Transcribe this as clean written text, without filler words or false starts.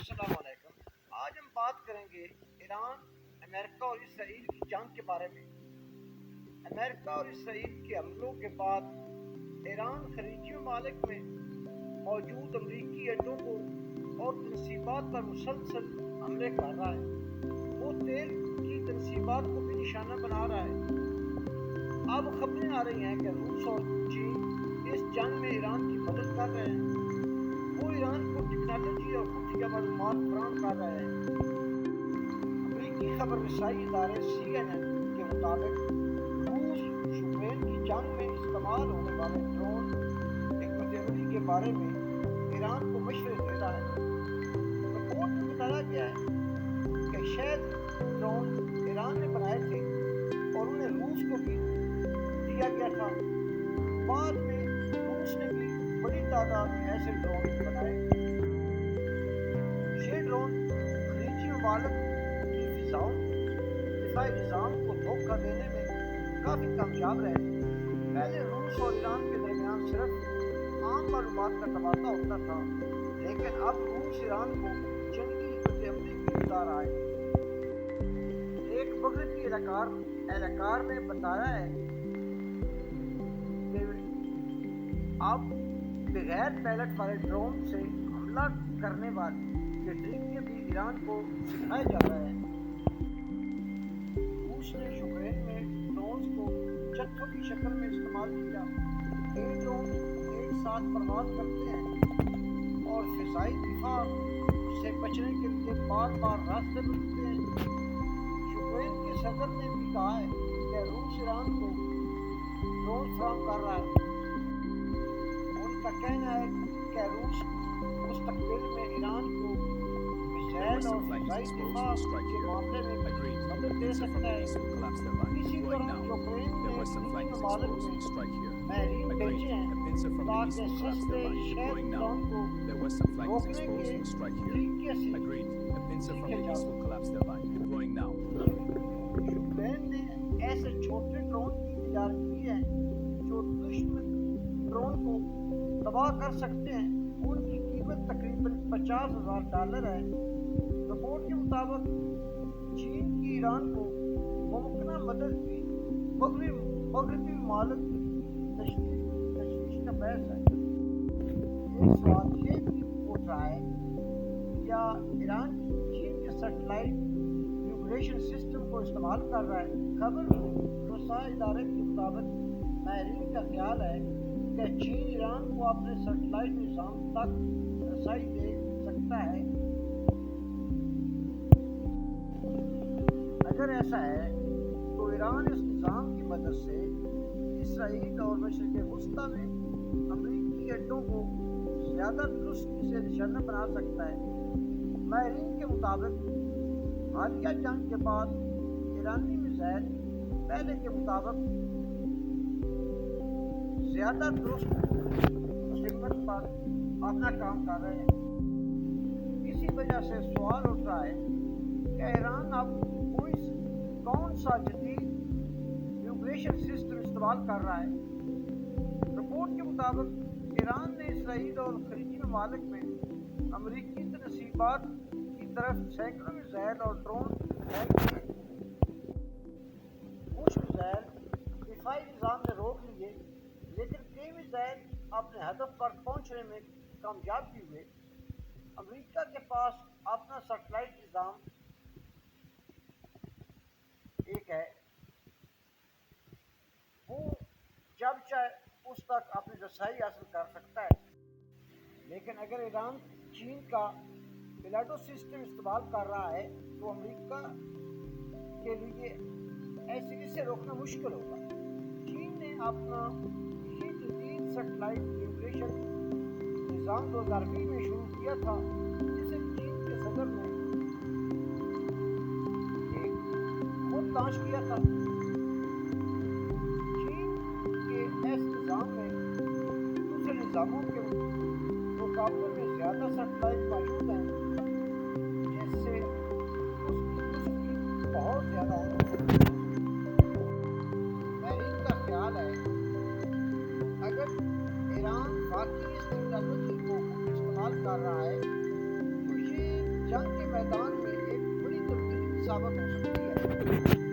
السلام علیکم۔ آج ہم بات کریں گے ایران، امریکہ اور اسرائیل کی جنگ کے بارے میں۔ امریکہ اور اسرائیل کے حملوں کے بعد ایران خلیجی ممالک میں موجود امریکی اڈوں کو اور تنصیبات پر مسلسل حملے کر رہا ہے۔ وہ تیل کی تنصیبات کو بھی نشانہ بنا رہا ہے۔ اب خبریں آ رہی ہیں کہ روس اور چین اس جنگ میں ایران کی مدد کر رہے ہیں۔ وہ ایران کو ٹیکنالوجی اور خفیہ معلومات فراہم کر رہے ہیں۔ امریکی خبر رسائی ادارے CNN کے مطابق روس یوکرین کی جنگ میں استعمال ہونے والے ڈرون حکمت عملی کے بارے میں ایران کو مشورے دے رہا ہے۔ رپورٹ میں بتایا گیا ہے کہ شاید ڈرون ایران نے بنائے تھے اور انہیں روس کو بھی دیا گیا تھا۔ بعد میں روس نے بھی بڑی تعداد میں ایسے ڈرون بنائے۔ یہ ڈرون خلیجی ممالک کی دفاعی نظام کو دھوکہ دینے میں کافی کامیاب رہے۔ پہلے روس اور ایران کے درمیان صرف عام معلومات کا تبادلہ ہوتا تھا، لیکن اب روس ایران کو جنگی حکمت عملی بھی بتا رہا ہے۔ ایک مغربی اہلکار نے بتایا ہے کہ اب بغیر پائلٹ والے ڈرون سے حملہ کرنے والے کے طریقے بھی ایران کو سکھائے جا رہے ہیں۔ روس نے یوکرین میں ڈرونز کو جتھوں کی شکل میں استعمال کیا۔ یہ ڈرون ایک ساتھ پرواز کرتے ہیں اور فضائی دفاع سے بچنے کے لیے بار بار راستے ڈھونڈتے ہیں۔ یوکرین کے صدر نے بھی کہا ہے کہ روس ایران کو ڈرون فراہم کر رہا ہے۔ ان کا کہنا ہے کہ روس مستقبل میں ایران کو میزائل اور فضائی دفاع کے معاملے میں مدد دے سکتا ہے۔ اسی طرح یوکرین نے خلیجی ممالک میں ماہرین بھیجے ہیں تاکہ سستے شہد ڈرون کو روکنے کے طریقے سیکھے جا سکیں۔ یوکرین نے ایسے چھوٹے ڈرون کی تجارت کی ہے جو دشمن ڈرون کو تباہ کر سکتے ہیں۔ ان کی قیمت تقریباً $50,000 ہے۔ رپورٹ کے مطابق چین کی ایران کو ممکنہ مدد بھی مغربی ممالک کی تشویش کا باعث ہے۔ ایک سوال یہ بھی اٹھ رہا ہے کیا ایران چین کے سیٹلائٹ نیویگیشن سسٹم کو استعمال کر رہا ہے۔ خبر رسائی ادارے کے مطابق ماہرین کا خیال ہے کہ چین ایران کو اپنے سیٹلائٹ نظام تک رسائی دے سکتا ہے۔ اگر ایسا ہے تو ایران اس نظام کی مدد سے اسرائیل اور مشرق وسطیٰ میں امریکی اڈوں کو زیادہ درستی سے نشانہ بنا سکتا ہے۔ ماہرین کے مطابق حالیہ جنگ کے بعد ایرانی میزائل پہلے کے مطابق زیادہ درست قیمت پر اپنا کام کر رہے ہیں۔ اسی وجہ سے سوال اٹھ رہا ہے کہ ایران اب کون سا جدید نیویگیشن سسٹم استعمال کر رہا ہے۔ رپورٹ کے مطابق ایران نے اسرائیل اور خلیجی ممالک میں امریکی تنصیبات کی طرف سینکڑوں میزائل اور ڈرون پھینک دیے۔ کچھ میزائل دفاعی نظام نے روک لیے، لیکن کئی میزائل اپنے ہدف پر پہنچنے میں کامیاب بھی ہوئے۔ امریکہ کے پاس اپنا سیٹلائٹ نظام ایک ہے، وہ جب چاہے اس تک اپنی رسائی حاصل کر سکتا ہے۔ لیکن اگر ایران چین کا پلاٹو سسٹم استعمال کر رہا ہے تو امریکہ کے لیے اسے روکنا مشکل ہوگا۔ چین نے اپنا یہ جدید سیٹلائٹ نیویگیشن نظام 2020 میں شروع کیا تھا، جسے چین کے صدر نے خود لانچ کیا تھا۔ چین کے اس نظام میں دوسرے نظاموں کے مقابلے میں زیادہ سیٹلائٹ موجود ہیں، جس سے اس کی درستی بہت زیادہ ہے۔ ماہرین کا خیال ہے اگر ایران واقعی اس ٹیکنالوجی کو استعمال کر رہا ہے تو یہ جنگ کے میدان میں ایک بڑی تبدیلی سابق ہو سکتی ہے۔